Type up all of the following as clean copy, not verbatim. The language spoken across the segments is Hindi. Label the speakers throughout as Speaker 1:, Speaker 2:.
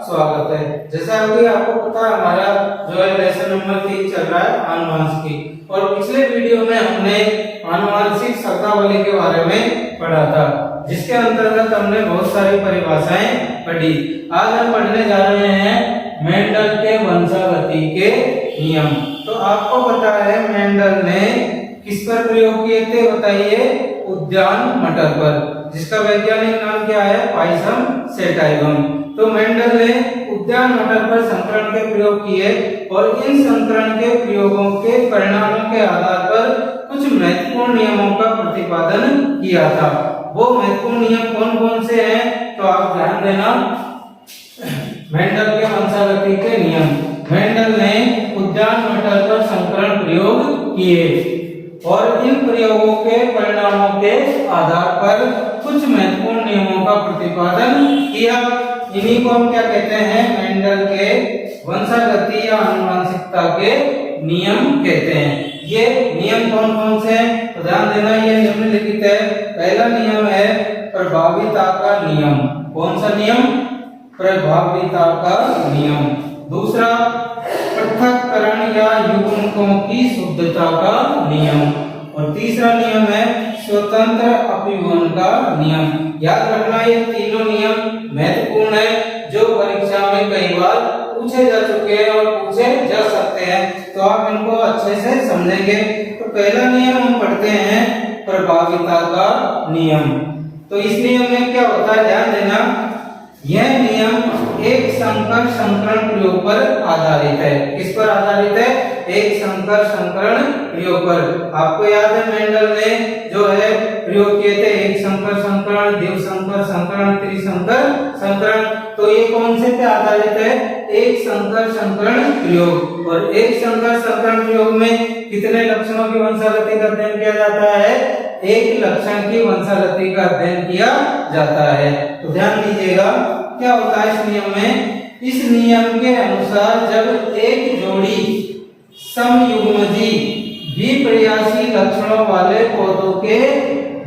Speaker 1: स्वागत है। जैसा अभी आपको पता है हमारा जो है लेसन नंबर 3 चल रहा है आनुवंशिकी, और पिछले वीडियो में हमने आनुवंशिक शब्दावली के बारे में पढ़ा था, जिसके अंतर्गत हमने बहुत सारी परिभाषाएं पढ़ी। आज हम पढ़ने जा रहे हैं मेंडल के वंशागति के नियम। तो आपको पता है मेंडल ने किस पर प्रयोग किए थे, बताइए? उद्यान मटर पर, जिसका वैज्ञानिक नाम क्या है? पाइसम सैटाइवम। तो मेंडल ने उद्यान मटर पर संकरण के प्रयोग किए और इन संकरण के प्रयोगों के परिणामों के आधार पर कुछ महत्वपूर्ण नियमों का प्रतिपादन किया था। वो महत्वपूर्ण नियम कौन कौन से हैं, तो आप ध्यान देना। मेंडल के वंशागति के नियम। मेंडल ने उद्यान मटर पर संकरण प्रयोग किए और इन प्रयोगों के परिणामों के आधार पर कुछ महत्वपूर्ण नियमों का प्रतिपादन किया। इन्हीं को हम क्या कहते हैं? मेंडल के वंशागति या आनुवंशिकता के नियम कहते हैं। ये नियम कौन कौन से हैं, तो ध्यान देना, ये निम्नलिखित है। पहला नियम है प्रभाविता का नियम। कौन सा नियम? प्रभाविता का नियम। दूसरा पृथक्करण या युग्मकों की शुद्धता का नियम, और तीसरा नियम है स्वतंत्र अपव्यवन का नियम। याद रखना, ये तीनों नियम महत्वपूर्ण है, जो परीक्षा में कई बार पूछे जा चुके हैं और पूछे जा सकते हैं, तो आप इनको अच्छे से समझेंगे। तो पहला नियम हम पढ़ते हैं प्रभाविता का नियम। तो इस नियम में क्या होता है, ध्यान देना। यह नियम एक संकर संकरण प्रयोग पर आधारित है। किस पर आधारित है? एक संकर संकरण प्रयोग पर। आपको याद है मेंडल ने जो है प्रयोग किए थे एक संकर संकरण, द्विसंकर संकरण, त्रिसंकर संकरण। तो ये कौन से पे आधारित है? एक संकर संकरण प्रयोग। और एक संकर संकरण प्रयोग में कितने लक्षणों की वंशागति का अध्ययन किया जाता है? एक लक्षण की वंशागति का अध्ययन किया जाता है। तो ध्यान दीजिएगा क्या होता है इस नियम में। इस नियम के अनुसार जब एक जोड़ी समयुग्मजी विपर्यासी लक्षणों वाले पौधों के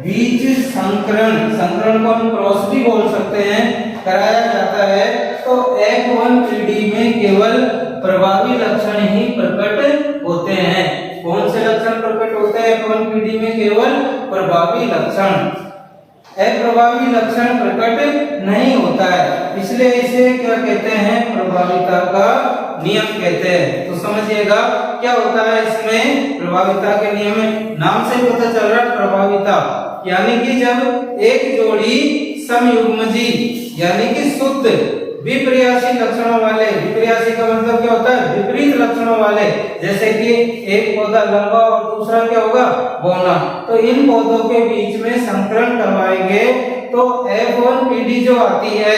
Speaker 1: बीच संकरण को हम क्रॉस भी बोल सकते हैं, कराया जाता है, तो F1 पीढ़ी में केवल प्रभावी लक्षण ही प्रकट होते हैं। कौन से लक्षण प्रकट होते हैं F1 पीढ़ी में? केवल प्रभावी लक्षण। अप्रभावी लक्षण प्रकट नहीं होता है, इसलिए इसे क्या कहते हैं? प्रभाविता का नियम कहते हैं। तो समझिएगा क्या होता है इसमें प्रभाविता के नियम में। नाम से पता चल रहा है प्रभाविता, यानी कि जब एक जोड़ी समयुग्मजी यानी कि शुद्ध विपर्यासी लक्षणों वाले, विपर्यासी का मतलब क्या होता है? विपरीत लक्षणों वाले, जैसे कि एक पौधा लंबा और दूसरा क्या होगा? बौना। तो इन पौधों के बीच में संकरण करवाएंगे तो F1 पीढ़ी जो आती है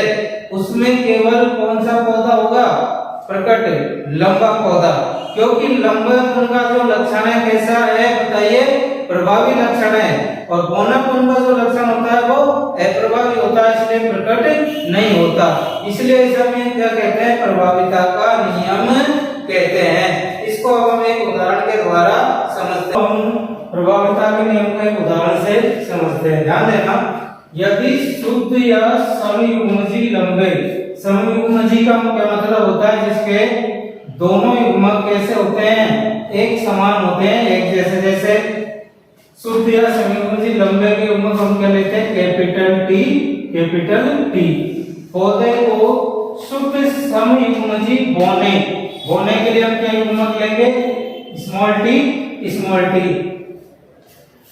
Speaker 1: उसमें केवल कौन सा पौधा होगा प्रकट? लंबा पौधा। क्योंकि लंबापन का जो लक्षण है कैसा है, बताइए? प्रभावी लक्षण है, और बौनापन का जो लक्षण होता है वो अप्रभावी होता है, इसलिए प्रकट नहीं होता। इसलिए इसे हम क्या कहते हैं? प्रभाविता का नियम कहते हैं। इसको अब हम एक उदाहरण के द्वारा समझते हैं। हम प्रभाविता के नियम को एक उदाहरण से समझते हैं। ध्यान देना, यदि शुद्ध या समयुग्मजी लंबे, समयुग्मजी का क्या मतलब होता है? जिसके दोनों युग्मक कैसे होते हैं? एक समान होते हैं, एक जैसे। जैसे शुद्ध या समयुग्मजी लंबे के युग्मक हम क्या लेते हैं? Capital T, capital T. पौधे को शुद्ध समयुग्मजी बोने, बोने के लिए हम क्या युग्मक लेंगे? Small T, small T.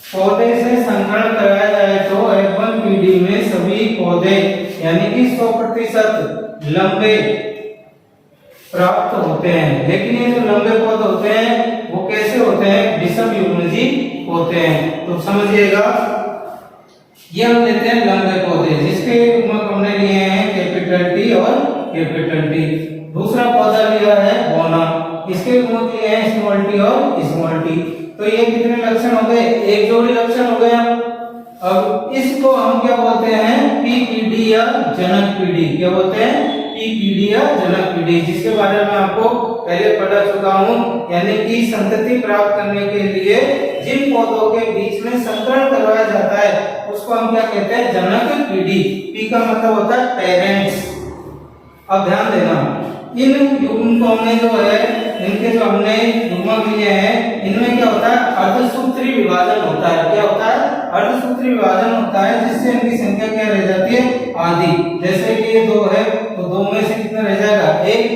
Speaker 1: पौधे से संकरण कराया जाए तो F1 पीढ़ी में सभी पौधे यानी कि 100% लंबे प्राप्त होते हैं। लेकिन ये जो लंबे पौधे होते हैं वो कैसे होते हैं? विषम युग्मजी होते हैं। तो समझिएगा, ये हम लेते हैं लंबे पौधे जिसके युग्मक हमने लिए हैं कैपिटल टी और कैपिटल टी। दूसरा पौधा लिया है बौना, इसके युग्मक लिए हैं स्मॉल टी और स्मॉल टी। तो ये कितने लक्षण हो गए? एक जोड़ी लक्षण हो गया। अब इसको हम क्या बोलते हैं? पी पीढ़ी या जनक पीढ़ी। क्या बोलते हैं? पी पीढ़ी या जनक पीढ़ी, जिसके बारे में आपको पहले पढ़ा चुका हूं। यानी कि संतति प्राप्त करने के लिए जिन पौधों के बीच में संकरण करवाया जाता है उसको हम क्या कहते हैं? जनक पीढ़ी। पी का मतलब होता है पेरेंट्स, अब ध्यान देना, इन युग्मकों में जो है, इनके जो हमने युग्मक लिए हैं, इनमें क्या होता है, अर्धसूत्री विभाजन होता है। क्या होता है? अर्धसूत्री विभाजन होता है, जिससे इनकी संख्या क्या रह जाती है, आधी। जैसे कि ये 2 है, तो 2 में से कितना रह जाएगा, 1,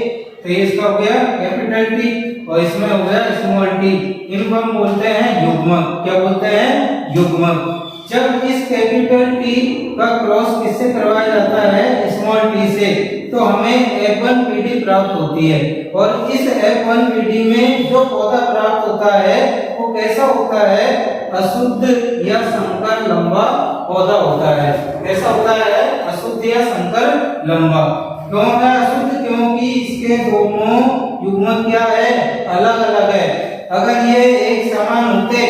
Speaker 1: तो ये इसका हो गया कैपिटल टी, और इसमें हो गया स्मॉल टी। इनको हम बोलते हैं युग्मक। क्या बोलते हैं? युग्मक। जब इस कैपिटल टी का क्रॉस किससे करवाया जाता है, स्मॉल टी से, तो हमें F1PD प्राप्त होती है। और इस F1PD में जो पौधा प्राप्त होता है वो कैसा होता है, अशुद्ध या संकर लंबा पौधा होता है। कैसा होता है? अशुद्ध या संकर लंबा। क्यों है अशुद्ध? क्योंकि इसके दोनों युग्मक क्या है, अलग अलग है। अगर ये एक समान होते,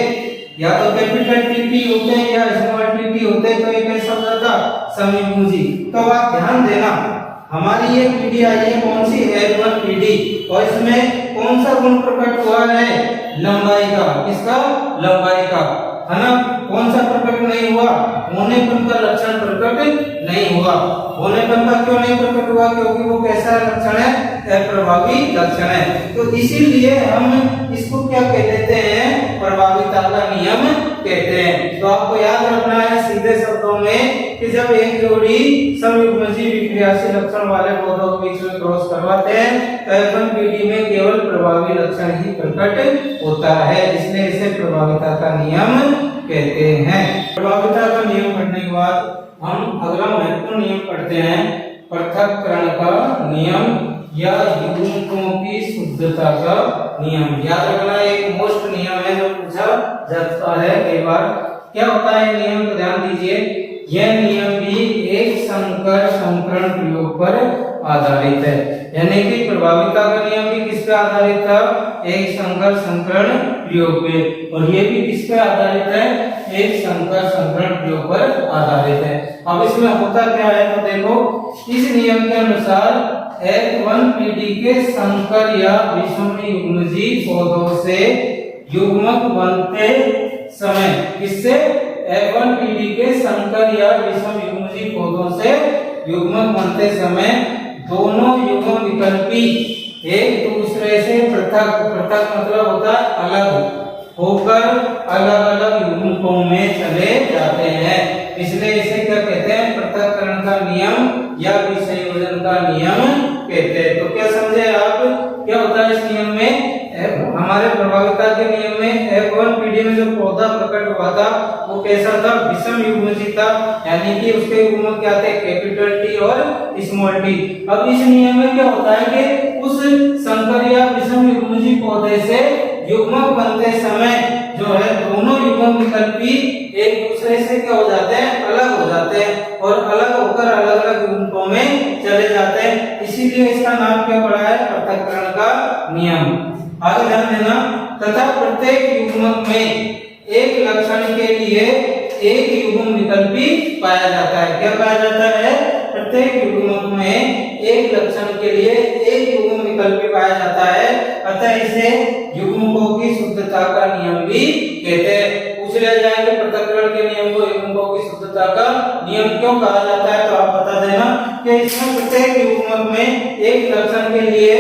Speaker 1: या तो कैपिटल टी होते या स्मॉल टी होते, तो ये कैसा हो जाता, समयुग्मजी। तो आप ध्यान देना, हमारी ये पीडी आई है कौन सी, F1PD, और इसमें कौन सा गुण प्रकट हुआ है, लंबाई का। किसका? लंबाई का, है ना। कौन सा प्रकट नहीं हुआ, होनेपन का लक्षण प्रकट नहीं हुआ। होनेपन का क्यों नहीं प्रकट हुआ? क्योंकि वो कैसा लक्षण है, अप्रभावी लक्षण है। तो इसीलिए हम इसको क्या कह देते हैं, प्रभाविता का नियम कहते हैं। तो आपको याद रखना है सीधे शब्दों में कि जब एक जोड़ी समयुग्मजी विक्रियाशील लक्षण वाले पौधों के बीच में क्रॉस करवाते हैं, तो F1PD में केवल प्रभावी लक्षण ही प्रकट होता है, इसलिए इसे प्रभाविता का नियम कहते हैं। प्रभाविता का नियम पढ़ने के बाद हम अगला महत्वपूर्ण नियम पढ़ते हैं, पृथक्करण का नियम या युग्मकों की शुद्धता का नियम। याद रखना, एक मोस्ट नियम है जो पूछा जाता है कई बार। क्या होता है नियम, तो ध्यान दीजिए। यह नियम भी एक संकर संकरण प्रयोग पर आधारित है, यानी कि प्रभाविता का नियम भी किस पे आधारित था, एक संकर संकरण प्रयोग पे, और ये भी किस पे आधारित है, एक संकर संकरण प्रयोग पर आधारित है। अब इसमें होता क्या है, तो देखो, इस नियम के अनुसार F1PD के संकर या विषम युग्मजी पौधों से युग्मक बनते समय, किससे, F1PD के संकर या विषम युग्मजी पौधों से युग्मक बनते समय दोनों युग्म विकल्पी एक दूसरे से पृथक, पृथक मतलब होता है अलग, होकर अलग अलग युग्मकों में चले जाते हैं। इसलिए इसे क्या कहते हैं, पृथक्करण का नियम या विसंयोजन का नियम कहते हैं। तो क्या समझे आप, क्या होता है इस नियम में, हमारे प्रभाविता के नियम में F1PD में जो पौधा प्रकट हुआ था वो कैसा था, विषम युग्मजी था, यानी कि उसके युग्मक क्या थे, कैपिटल टी और स्मॉल टी। अब इस नियम में क्या होता है कि उस संकर या विषम युग्मजी पौधे से युग्मक बनते समय जो है दोनों युग्म विकल्पी एक दूसरे से क्या हो जाते हैं, अलग हो जाते हैं, और अलग होकर अलग अलग युग्मकों में चले जाते हैं। इसीलिए इसका नाम क्या पड़ा है, पृथक्करण का नियम। आगे ध्यान देना, तथा प्रत्येक युग्मक में एक लक्षण के लिए एक युग्म विकल्पी पाया जाता है। क्या पाया जाता है, प्रत्येक युग्मक में एक लक्षण के लिए एक युग्म विकल्पी पाया जाता है, अतः इसे युग्मकों की शुद्धता का नियम भी कहते हैं। पूछ लिया जाएगा पृथक्करण के नियम को युग्मकों की शुद्धता का नियम क्यों कहा जाता है, तो आप बता देना कि इसमें प्रत्येक युग्मक में एक लक्षण के लिए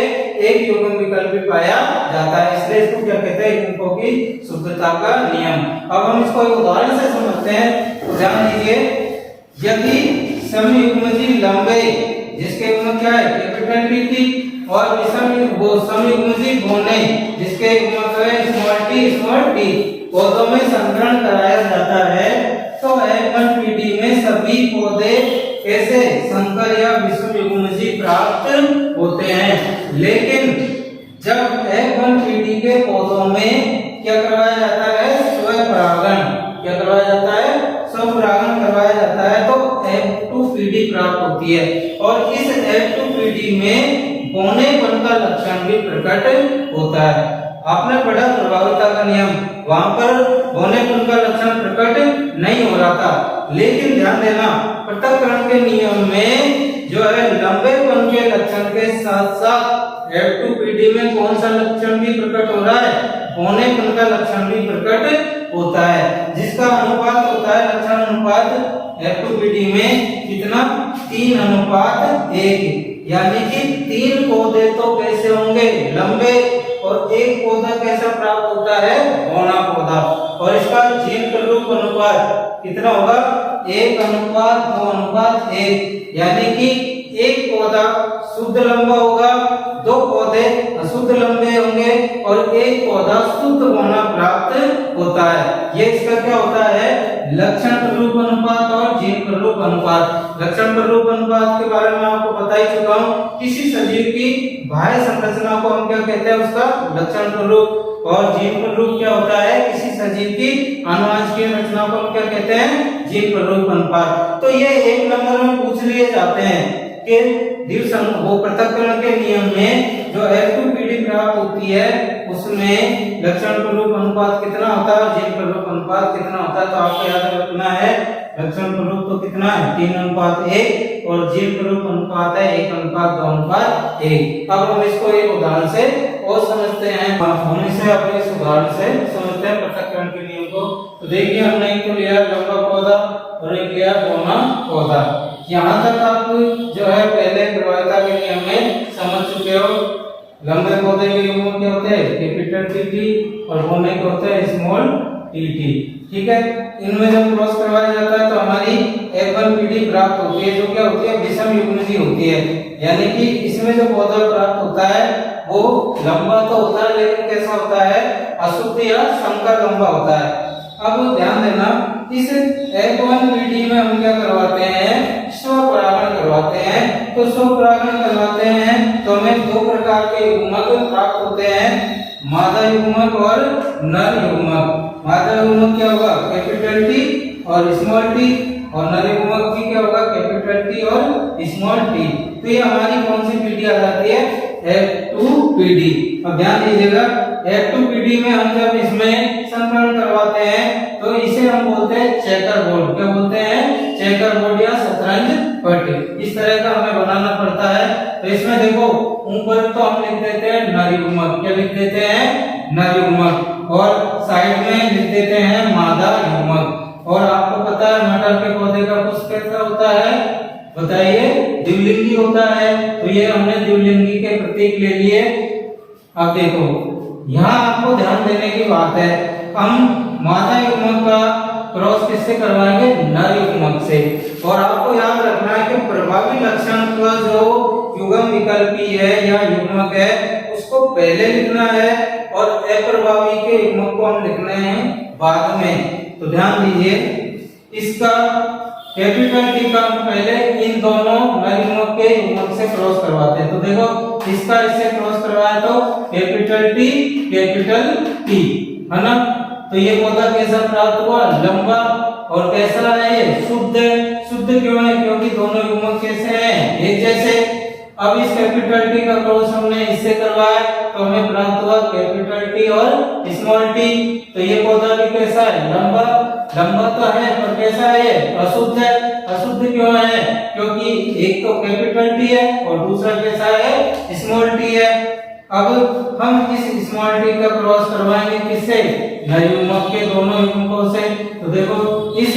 Speaker 1: एक युग्म विकल्पी पाया जाता है, इसलिए इसको क्या कहते हैं, युग्मकों की शुद्धता का नियम। अब हम इसको एक उदाहरण से समझते हैं, तो ध्यान दीजिए। यदि समयुग्मजी लंबे, जिसके युग्मक क्या है, कैपिटल टी, और समयुग्मजी घोने, जिसके युग्मक है स्मॉल टी, पौधों में संकरण कराया जाता है, तो F1PD में सभी पौधे कैसे, संकर या विषम युग्मजी प्राप्त होते हैं। लेकिन जब F1PD के पौधों में क्या करवाया जाता है, स्वपरागण, क्या करवाया जाता है, स्वपरागण करवाया जाता है, तो F2PD प्राप्त होती है, और इस F2PD में पौनेपन का लक्षण भी प्रकट होता है। आपने पढ़ा प्रभाविता का नियम, वहां पर पौनेपन का लक्षण प्रकट नहीं हो रहा था, लेकिन ध्यान देना पृथक्करण के नियम में जो है लंबेपन के लक्षण के साथ साथ F2PD में कौन सा लक्षण भी प्रकट हो रहा है, पौनेपन का लक्षण भी प्रकट होता है, जिसका अनुपात होता है, लक्षण अनुपात F2PD में कितना, 3:1। यानी कि 3 पौधे तो कैसे होंगे, लंबे, और एक पौधा कैसा प्राप्त होता है, बौना पौधा। और इसका जीन प्ररूप अनुपात कितना होगा, 1:2:1, यानी कि एक पौधा शुद्ध लंबा होगा, 2 पौधे अशुद्ध लंबे होंगे और एक पौधा शुद्ध बौना प्राप्त होता है। ये इसका क्या होता है, लक्षण प्ररूप अनुपात और जीन प्ररूप अनुपात। लक्षण प्ररूप अनुपात के बारे में आपको बता ही चुका हूँ। किसी सजीव की बाह्य संरचना को हम क्या कहते हैं, उसका लक्षण प्ररूप। और जीन प्ररूप क्या होता है, किसी सजीव की आनुवंशिक रचना को हम क्या कहते हैं, जीन प्ररूप अनुपात। तो ये 1 नंबर में पूछ लिए जाते हैं कि द्विसंग वो पृथक्करण के नियम में जो F2PD प्राप्त होती है उसमें लक्षण प्ररूप अनुपात कितना होता है, जीन प्ररूप अनुपात कितना होता है। तो आपको याद रखना है, लक्षण प्ररूप तो कितना है, 3:1, और जीन प्ररूप अनुपात है 1:2:1। अब हम इसको एक उदाहरण से और समझते हैं। हम इसे अपने इस उदाहरण से समझते हैं पृथक्करण के नियम को। तो देखिए, हमने एक तो लिया लंबा पौधा और एक लिया बौना पौधा। यहाँ तक आप जो है पहले प्रवाहिता के नियम में समझ चुके हो। लंबे पौधे के युग्म क्या होते हैं, कैपिटल टी, और बौने के होते हैं स्मॉल टी। ठीक है, इनमें जब क्रॉस करवाया जाता है तो हमारी F1PD प्राप्त होती है, जो क्या होती है, विषम युग्मजी होती है। यानी कि इसमें जो पौधा प्राप्त होता है वो लंबा तो होता है, लेकिन कैसा होता है, अशुद्ध या संकर लंबा होता है। अब ध्यान देना, इस F1PD में हम क्या करवाते हैं, स्वपरागण करवाते हैं। तो स्वपरागण करवाते हैं तो हमें 2 प्रकार के युग्मक प्राप्त होते हैं, मादा युग्मक और नर युग्मक। मादा युग्मक क्या होगा, कैपिटल टी और स्मॉल टी, और नर युग्मक भी क्या होगा, कैपिटल टी और स्मॉल टी। तो ये हमारी कौन सी पीढ़ी आ जाती है, F2PD। अब ध्यान दीजिएगा, F2PD में हम जब इसमें संकरण करवाते हैं तो इसे हम बोलते हैं चेकर बोर्ड। क्या बोलते हैं, चेकर बोर्ड या शतरंज पट्टी। इस तरह का हमें बनाना पड़ता है। तो इसमें देखो, ऊपर तो हम लिख देते हैं नर युग्मक, क्या लिख देते हैं, नर युग्मक, और साइड में लिख देते हैं मादा युग्मक। और आपको पता है मटर के पौधे का पुष्प कैसा होता है, बताइए, द्विलिंगी होता है। तो ये हमने द्विलिंगी के प्रतीक ले लिए। अब देखो, यहाँ आपको ध्यान देने की बात है, हम मादा युग्मक का क्रॉस किससे करवाएंगे, नर युग्मक से। और आपको याद रखना है कि प्रभावी लक्षण का जो युग्म विकल्पी है या युग्मक है उसको पहले लिखना है, और अप्रभावी के युग्मक को हम लिखने हैं बाद में। तो ध्यान दीजिए, इसका कैपिटल टी का हम पहले इन दोनों नर युग्मक के युग्मक से क्रॉस करवाते हैं। तो देखो, इसका इससे क्रॉस करवाया तो कैपिटल टी, है ना। तो ये पौधा कैसा प्राप्त हुआ, लंबा, और कैसा है ये, शुद्ध क्यों है, क्योंकि दोनों युग्मक कैसे हैं, एक जैसे। अब इस कैपिटल टी का क्रॉस हमने इससे करवाया तो हमें प्राप्त हुआ कैपिटल टी और स्मॉल टी। तो ये पौधा भी कैसा है, लंबा तो है, पर कैसा है, अशुद्ध है। अशुद्ध क्यों है, क्योंकि एक तो कैपिटल टी है और दूसरा कैसा है, स्मॉल टी है। अब हम इस स्मॉल टी का क्रॉस करवाएंगे किससे, नर युग्मक के दोनों युग्मकों से। तो देखो, इस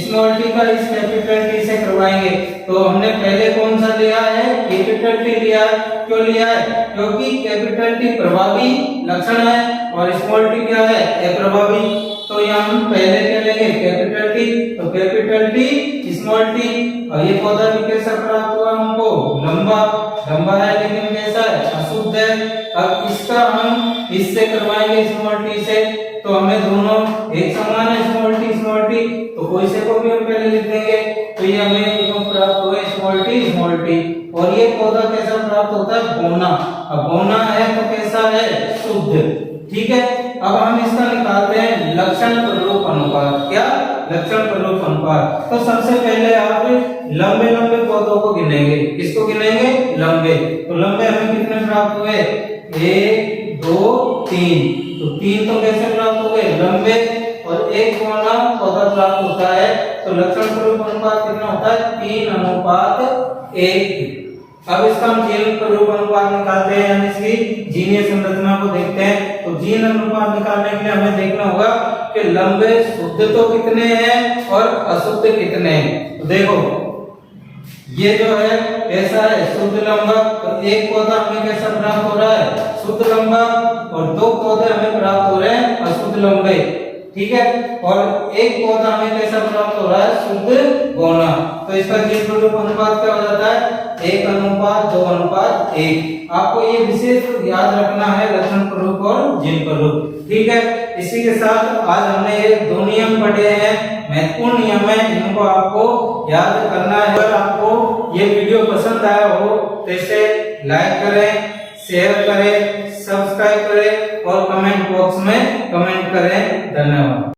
Speaker 1: स्मॉल टी का इस कैपिटल टी से करवाएंगे। तो हमने पहले कौन सा लिया है, कैपिटल टी लिया है। क्यों लिया है, क्योंकि कैपिटल टी प्रभावी लक्षण है और स्मॉल टी क्या है, अप्रभावी। तो यहाँ हम पहले क्या लेंगे, कैपिटल टी। तो कैपिटल टी स्मॉल टी, और ये पौधा भी कैसा प्राप्त हुआ हमको, लंबा है, लेकिन कैसा है, अशुद्ध है। अब इसका हम इससे करवाएंगे स्मॉल टी से, तो हमें दोनों एक समान है, स्मॉल टी, तो कोई से को भी हम पहले लिख देंगे। तो ये हमें युग्म प्राप्त हुए स्मॉल टी। और ये पौधा कैसा प्राप्त होता है, बौना। अब बौना है तो कैसा है, शुद्ध। ठीक है, अब हम इसका निकालते हैं लक्षण प्ररूप अनुपात। क्या, लक्षण प्ररूप अनुपात। तो सबसे पहले आप लंबे पौधों को गिनेंगे। किसको गिनेंगे, लंबे। तो लंबे हमें कितने प्राप्त हुए, 1 2 3। तो 3 तो कैसे प्राप्त हो गए, लंबे, और एक बौना पौधा प्राप्त होता है। तो लक्षण प्ररूप अनुपात कितना होता है, 3:1। अब इसका हम जीन प्ररूप अनुपात निकालते हैं, यानी इसकी जीनीय संरचना को देखते हैं। तो जीन अनुपात निकालने के लिए हमें देखना होगा कि लंबे शुद्ध तो कितने हैं और अशुद्ध कितने हैं। तो देखो, ये जो है कैसा है, शुद्ध लंबक। तो एक पौधा हमें कैसा प्राप्त हो रहा है, शुद्ध लंबक, और दो पौधे हमें प्राप्त हो रहे हैं अशुद्ध लंबक, ठीक है। और एक पौधा हमें कैसा प्राप्त हो रहा है, शुद्ध गौना। तो इसका जीन स्वरूप अनुपात क्या हो जाता है, 1:2:1। आपको ये विशेष याद रखना है, लक्षण प्ररूप और जीन प्ररूप, ठीक है। इसी के साथ आज हमने ये दो नियम पढ़े हैं, महत्वपूर्ण नियम है, इनको आपको याद करना है। अगर आपको ये वीडियो पसंद आया हो तो इसे लाइक करें, शेयर करें, सब्सक्राइब करें और कमेंट बॉक्स में कमेंट करें। धन्यवाद।